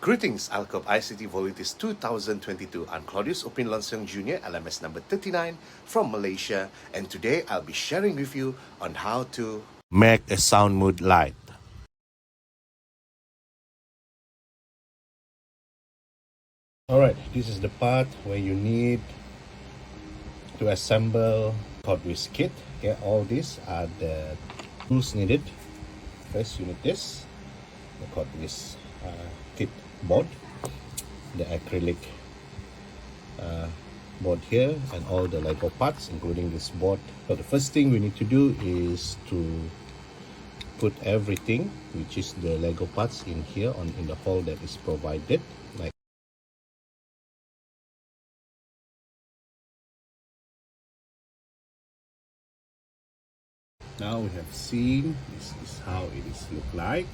Greetings, Alcop ICT Volitis 2022. I'm Claudius Upin Lonsong Jr., LMS number 39 from Malaysia, and today I'll be sharing with you on how to make a sound mood light. Alright, this is the part where you need to assemble Cordwiz kit. Okay, all these are the tools needed. First, you need this, the Cordwiz kit board, the acrylic board here, and all the Lego parts including this board. So the first thing we need to do is to put everything which is the Lego parts in here in the hole that is provided. Like now we have seen this is how it is look like.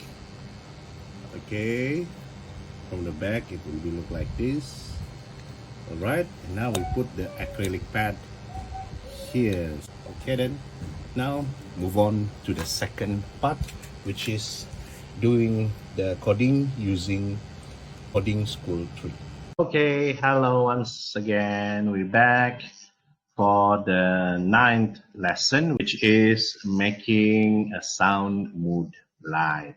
Okay, from the back it will be look like this. Alright, and now we put the acrylic pad here. Okay, then now move on to the second part, which is doing the coding using Coding School 3. Okay, hello once again. We're back for the 9th lesson, which is making a sound mood light.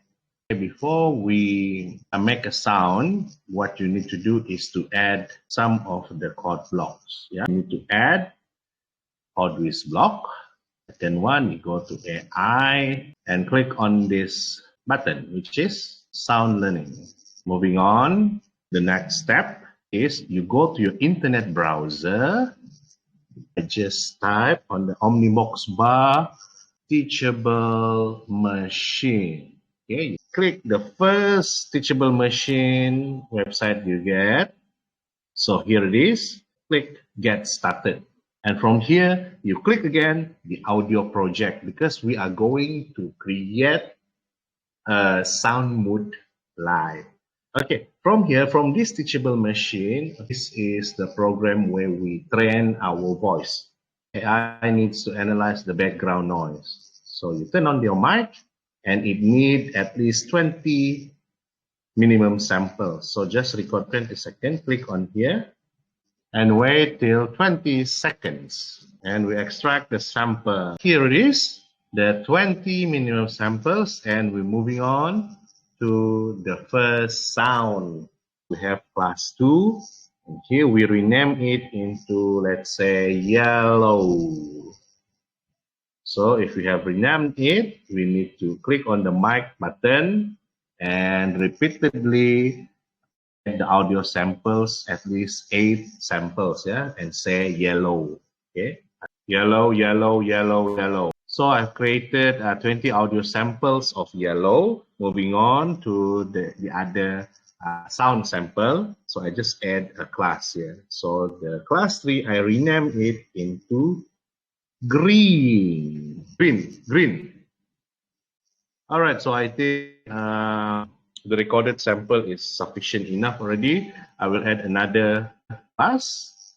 Before we make a sound, what you need to do is to add some of the chord blocks. Yeah, you need to add Cordwiz block. Second one, you go to AI and click on this button, which is sound learning. Moving on, the next step is you go to your internet browser. Just type on the Omnibox bar teachable machine. Okay, you click the first teachable machine website you get. So here it is. Click get started. And from here, you click again the audio project, because we are going to create a sound mood light. Okay, from here, from this teachable machine, this is the program where we train our voice. AI needs to analyze the background noise. So you turn on your mic, and it needs at least 20 minimum samples. So just record 20 seconds, click on here, and wait till 20 seconds. And we extract the sample. Here it is, the 20 minimum samples, and we're moving on to the first sound. We have class 2, and here we rename it into, let's say, yellow. So if we have renamed it, we need to click on the mic button and repeatedly the audio samples, at least 8 samples, yeah, and say yellow. Okay, yellow, yellow, yellow, yellow. So I've created 20 audio samples of yellow. Moving on to the other sound sample. So I just add a class here. So the class 3, I rename it into green. Green. All right, so I think the recorded sample is sufficient enough already. I will add another class,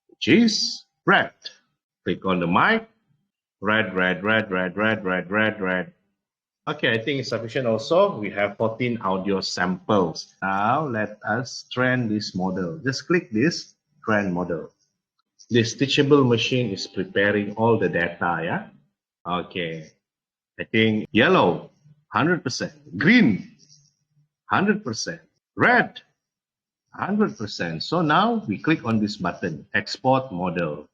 which is red. Click on the mic. Red, red, red, red, red, red, red, red. Okay, I think it's sufficient also. We have 14 audio samples. Now let us train this model. Just click this train model. This teachable machine is preparing all the data, yeah? Okay. I think yellow, 100%. Green, 100%. Red, 100%. So now we click on this button, export model.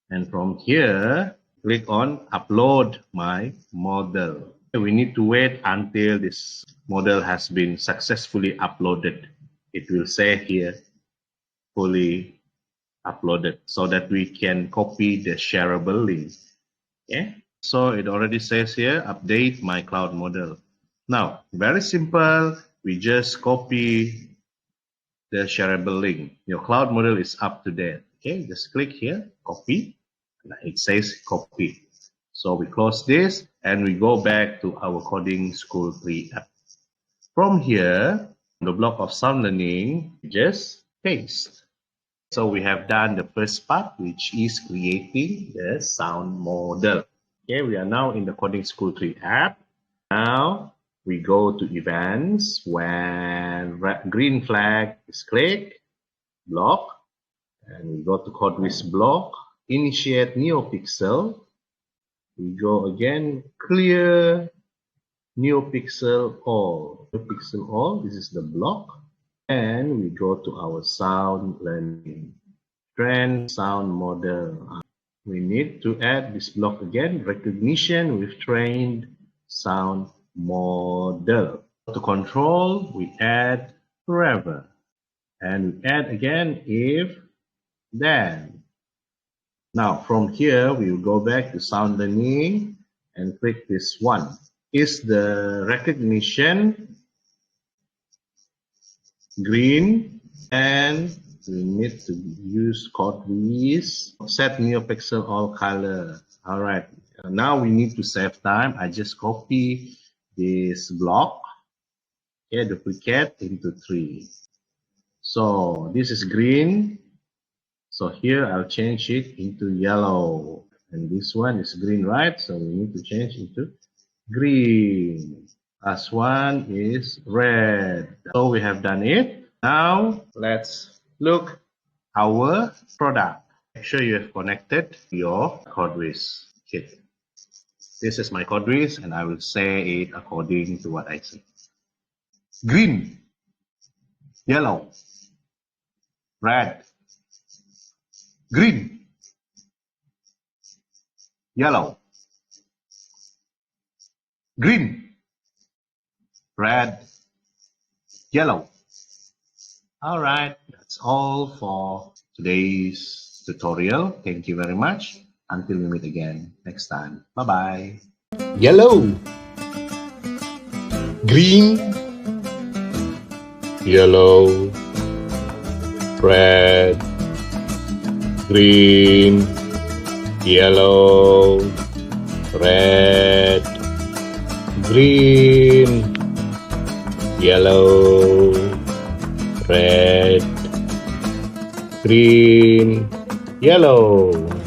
And from here, click on upload my model. We need to wait until this model has been successfully uploaded. It will say here, fully uploaded, so that we can copy the shareable link. Okay. So it already says here, update my cloud model. Now, very simple. We just copy the shareable link. Your cloud model is up to date. Okay, just click here, copy. It says copy. So we close this and we go back to our Coding School 3 app. From here, the block of sound learning, just paste. So we have done the first part, which is creating the sound model. Okay, we are now in the Coding School 3 app. Now we go to events. When green flag is clicked, block, and we go to CodeWiz block, initiate NeoPixel. We go again, clear NeoPixel all. NeoPixel all, this is the block. And we go to our sound learning. Trend sound model. We need to add this block again, recognition with trained sound model. To control, we add forever. And we add again if, then. Now from here, we will go back to sound learning and click this one. Is the recognition green? And we need to use CodeWiz, set NeoPixel all color. All right, now we need to save time. I just copy this block, okay, duplicate into 3. So this is green. So here I'll change it into yellow. And this one is green, right? So we need to change into green. Last one is red. So we have done it. Now let's look our product. Make sure you have connected your CodeWiz kit. This is my CodeWiz, and I will say it according to what I say. Green, yellow, red, green, yellow, green, red, yellow. All right, that's all for today's tutorial. Thank you very much. Until we meet again next time. Bye-bye. Yellow, green, yellow, red, green, yellow, red, green, yellow, red, green, yellow.